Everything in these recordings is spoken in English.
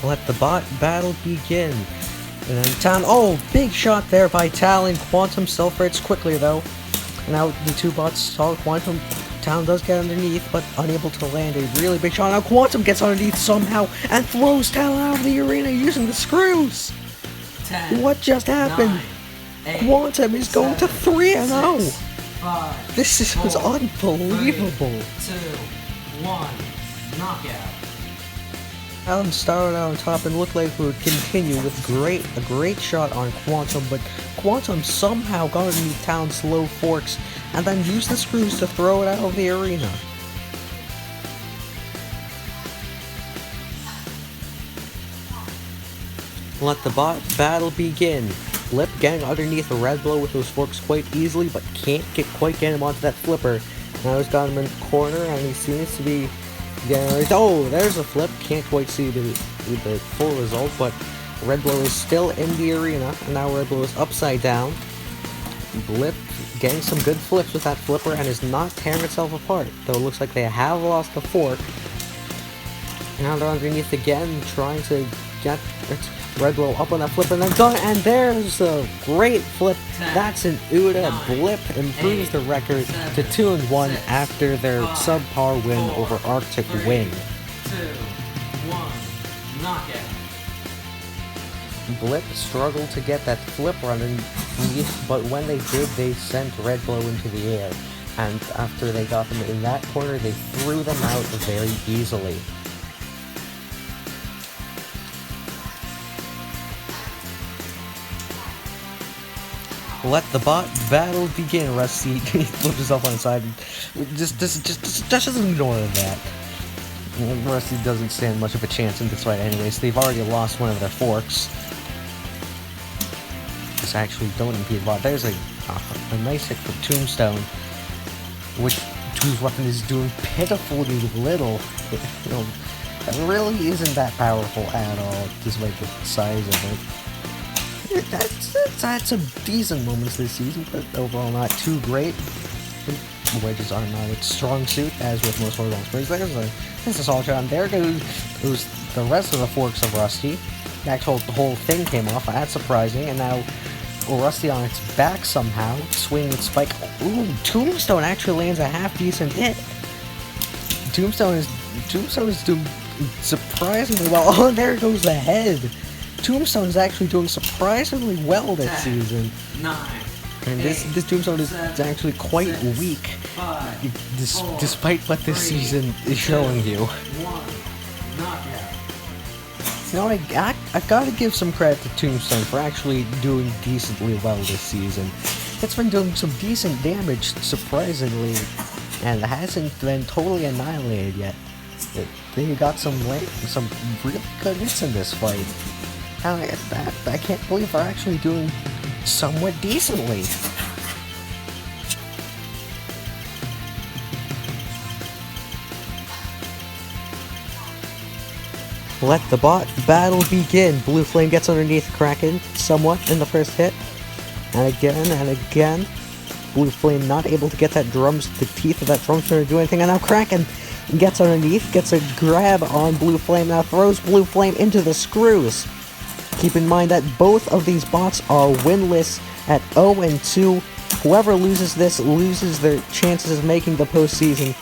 Let the bot battle begin. And then Talon, oh, big shot there by Talon. Quantum celebrates quickly though. Now the two bots saw Quantum. Talon does get underneath, but unable to land a really big shot. Now Quantum gets underneath somehow and throws Talon out of the arena using the screws. 10, what just happened? 9, 8, Quantum is going 7, to 3-0. 6, 5, This was 4, unbelievable. 3, 2, 1, knockout. Talon started out on top and looked like we would continue with a great shot on Quantum, but Quantum somehow got underneath Talon's low forks and then used the screws to throw it out of the arena. Let the bot battle begin. Blip getting underneath the RedBlow with those forks quite easily, but can't quite get him onto that flipper. Now he's got him in the corner and he seems to be getting, oh, there's a flip. Can't quite see the full result, but RedBlow is still in the arena, and now RedBlow is upside down. Blip getting some good flips with that flipper and is not tearing itself apart, though it looks like they have lost the fork. Now they're underneath again, trying to get RedBlow up on that flipper, and then done, and there's a great flip. 10, That's an UDA. 9, Blip improves 8, the record 7, to 2-1 6, after their 5, subpar win 4, over Arctic 3, Wind. 2, 1, knockout. Blip struggled to get that flip running, but when they did, they sent RedBlow into the air, and after they got them in that corner, they threw them out very easily. Let the bot battle begin. Rusty flipped himself on the side. Just doesn't ignore that. Rusty doesn't stand much of a chance in this fight anyways. They've already lost one of their forks. This actually don't impede bot. There's a nice hit from Tombstone, whose weapon is doing pitifully little. You know, that really isn't that powerful at all, despite the size of it. It's had some decent moments this season, but overall not too great. The wedges are not its strong suit, as with most horizontal springs. There's a solid shot, and there goes the rest of the forks of Rusty. The whole thing came off. That's surprising, and now Rusty on its back somehow, swinging its spike. Ooh, Tombstone actually lands a half-decent hit. Tombstone is doing surprisingly well. Oh, and there goes the head. Tombstone is actually doing surprisingly well this 10, season. 9, And this Tombstone is actually quite 6, weak, 5, 4, despite what this 3, season is showing you. 1, knockout. You know, I've got to give some credit to Tombstone for actually doing decently well this season. It's been doing some decent damage, surprisingly, and it hasn't been totally annihilated yet. They got some really good hits in this fight. I can't believe they're actually doing somewhat decently. Let the bot battle begin. Blue Flame gets underneath Kraken somewhat in the first hit. And again. Blue Flame not able to get the teeth of that Tombstone to do anything. And now Kraken gets underneath, gets a grab on Blue Flame, now throws Blue Flame into the screws. Keep in mind that both of these bots are winless at 0-2. Whoever loses this loses their chances of making the postseason.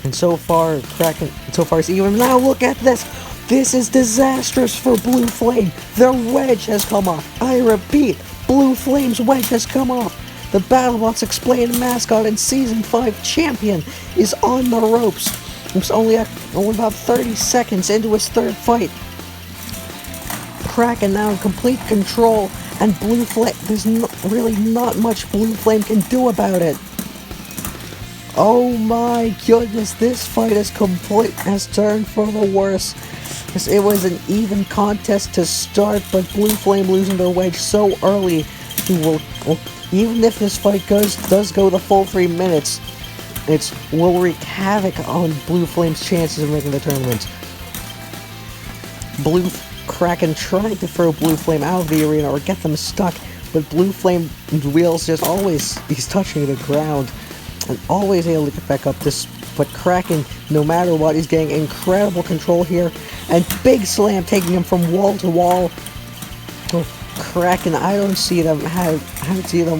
And so far it's even. Now look at this! This is disastrous for Blue Flame! Their wedge has come off! I repeat, Blue Flame's wedge has come off! The Battlebots explained mascot and Season 5 champion is on the ropes. It's only about 30 seconds into his third fight. Kraken now in complete control, and Blue Flame, there's really not much Blue Flame can do about it. Oh my goodness, this fight has turned for the worse. It was an even contest to start, but Blue Flame losing their wedge so early even if this fight does go the full 3 minutes, it will wreak havoc on Blue Flame's chances of making the tournament. Kraken tried to throw Blue Flame out of the arena or get them stuck, but Blue Flame wheels he's touching the ground and always able to get back up. But Kraken, no matter what, he's getting incredible control here, and big slam taking him from wall to wall. Oh, Kraken, I don't see them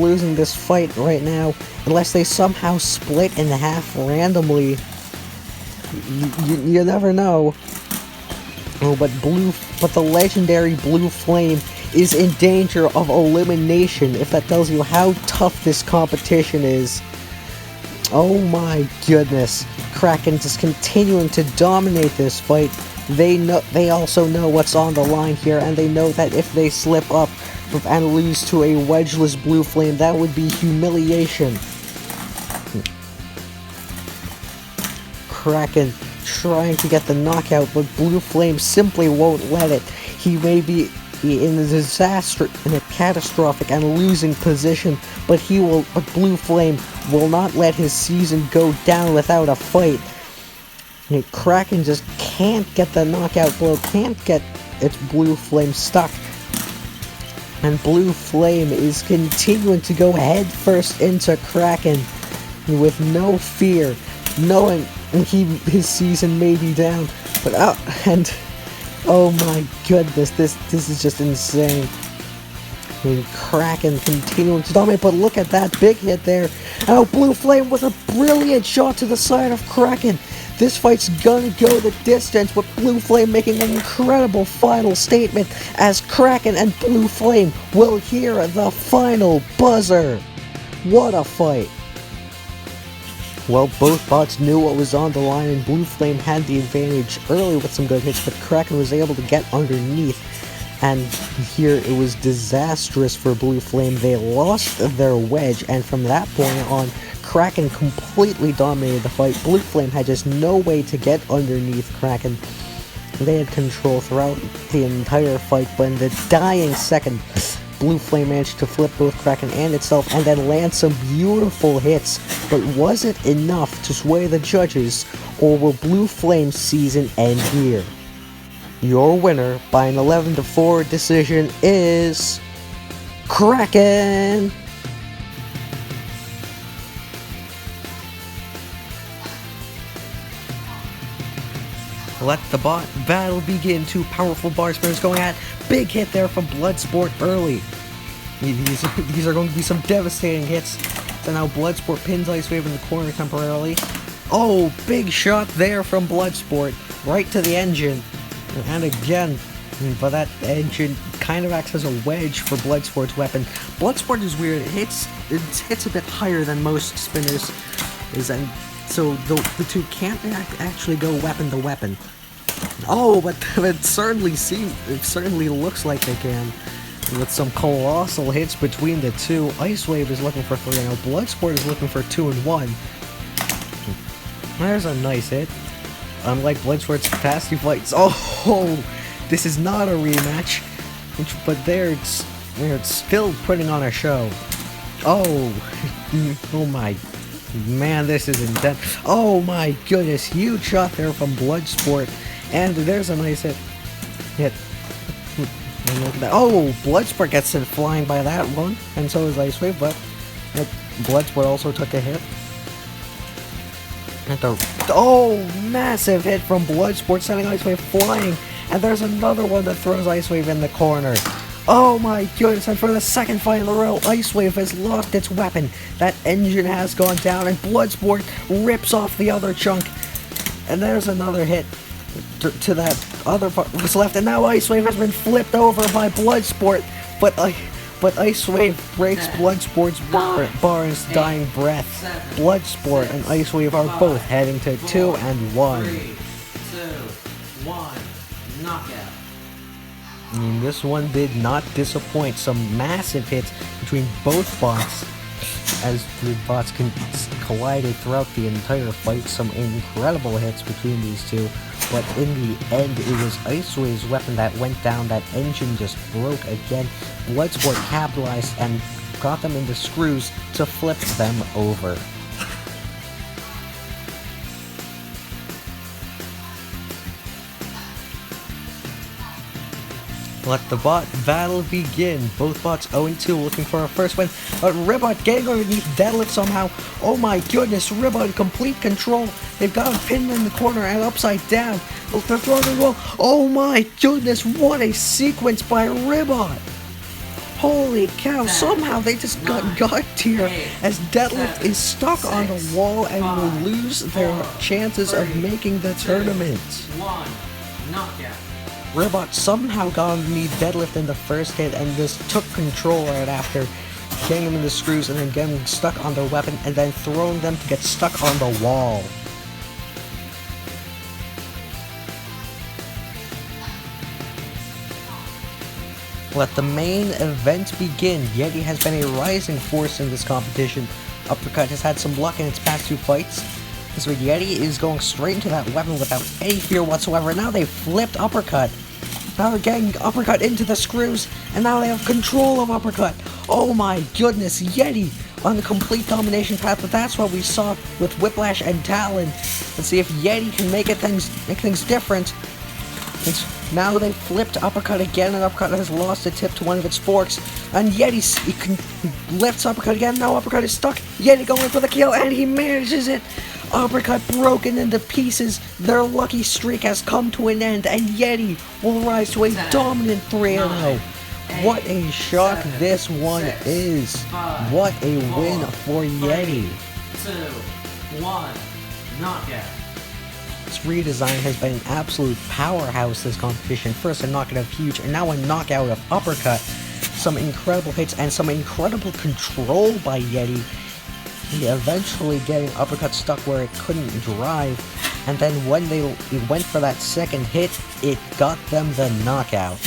losing this fight right now unless they somehow split in half randomly. You never know. Oh, but the legendary Blue Flame is in danger of elimination, if that tells you how tough this competition is. Oh my goodness. Kraken just continuing to dominate this fight. They also know what's on the line here, and they know that if they slip up and lose to a wedgeless Blue Flame, that would be humiliation. Kraken trying to get the knockout, but Blue Flame simply won't let it. He may be in a catastrophic and losing position, but Blue Flame will not let his season go down without a fight. Kraken just can't get the knockout blow, can't get its Blue Flame stuck. And Blue Flame is continuing to go head first into Kraken with no fear, knowing his season may be down. But oh my goodness, this is just insane. Kraken continuing to dominate, but look at that big hit there. Oh, Blue Flame with a brilliant shot to the side of Kraken. This fight's gonna go the distance, with Blue Flame making an incredible final statement as Kraken and Blue Flame will hear the final buzzer. What a fight. Well, both bots knew what was on the line, and Blue Flame had the advantage early with some good hits, but Kraken was able to get underneath. And here it was disastrous for Blue Flame. They lost their wedge, and from that point on, Kraken completely dominated the fight. Blue Flame had just no way to get underneath Kraken. They had control throughout the entire fight, but in the dying second, Blue Flame managed to flip both Kraken and itself and then land some beautiful hits. But was it enough to sway the judges, or will Blue Flame's season end here? Your winner by an 11-4 decision is Kraken! Let the bot battle begin. Two powerful bar spinners going at. Big hit there from Bloodsport early. These are going to be some devastating hits. So now Bloodsport pins Icewave in the corner temporarily. Oh, big shot there from Bloodsport. Right to the engine. And again, but that engine kind of acts as a wedge for Bloodsport's weapon. Bloodsport is weird. It hits a bit higher than most spinners. And so the two can't actually go weapon to weapon. Oh, but it certainly looks like they can. With some colossal hits between the two. Icewave is looking for 3, now Bloodsport is looking for 2 and 1. There's a nice hit. Unlike Bloodsport's past two fights. Oh, this is not a rematch. But they're still putting on a show. Oh my man, this is intense. Oh my goodness, huge shot there from Bloodsport. And there's a nice hit. And look at that. Oh, Bloodsport gets sent flying by that one. And so is Icewave, but Bloodsport also took a hit. Massive hit from Bloodsport, sending Icewave flying. And there's another one that throws Icewave in the corner. Oh my goodness, and for the second fight in a row, Icewave has lost its weapon. That engine has gone down, and Bloodsport rips off the other chunk. And there's another hit to that other part that's left, and now Icewave has been flipped over by Bloodsport, but Icewave breaks Bloodsport's bar's dying breath. Bloodsport and Icewave are both heading to 2 and 1. 3, 2, 1, knockout. This one did not disappoint. Some massive hits between both bots as the bots collided throughout the entire fight. Some incredible hits between these two, but in the end it was Icewave's weapon that went down. That engine just broke again. Bloodsport capitalized and got them into screws to flip them over. Let the bot battle begin. Both bots 0-2 looking for a first win, but Ribbot getting underneath Deadlift somehow. Oh my goodness, Ribbot in complete control. They've got him pinned in the corner and upside down. They're throwing the wall. Oh my goodness, what a sequence by Ribbot. Holy cow, somehow they just got here as Deadlift is stuck on the wall and will lose their chances of making the tournament. 1 knockout. Ribbot somehow got underneath Deadlift in the first hit and just took control right after, getting him in the screws and then getting stuck on their weapon and then throwing them to get stuck on the wall. Let the main event begin. Yeti has been a rising force in this competition. Uppercut has had some luck in its past 2 fights. So Yeti is going straight into that weapon without any fear whatsoever. Now they flipped Uppercut. Now they're getting Uppercut into the screws, and now they have control of Uppercut. Oh my goodness, Yeti on the complete domination path, but that's what we saw with Whiplash and Talon. Let's see if Yeti can make things different. Now they flipped Uppercut again, and Uppercut has lost a tip to one of its forks. And Yeti lifts Uppercut again, now Uppercut is stuck. Yeti going for the kill, and he manages it. Uppercut broken into pieces. Their lucky streak has come to an end, and Yeti will rise to a dominant 3-0. What a shock this one is. What a win for Yeti. 2 1 knockout. This redesign has been an absolute powerhouse this competition. First a knockout of Huge, and now a knockout of Uppercut. Some incredible hits and some incredible control by Yeti. He eventually getting Uppercut stuck where it couldn't drive, and then when they went for that second hit, it got them the knockout.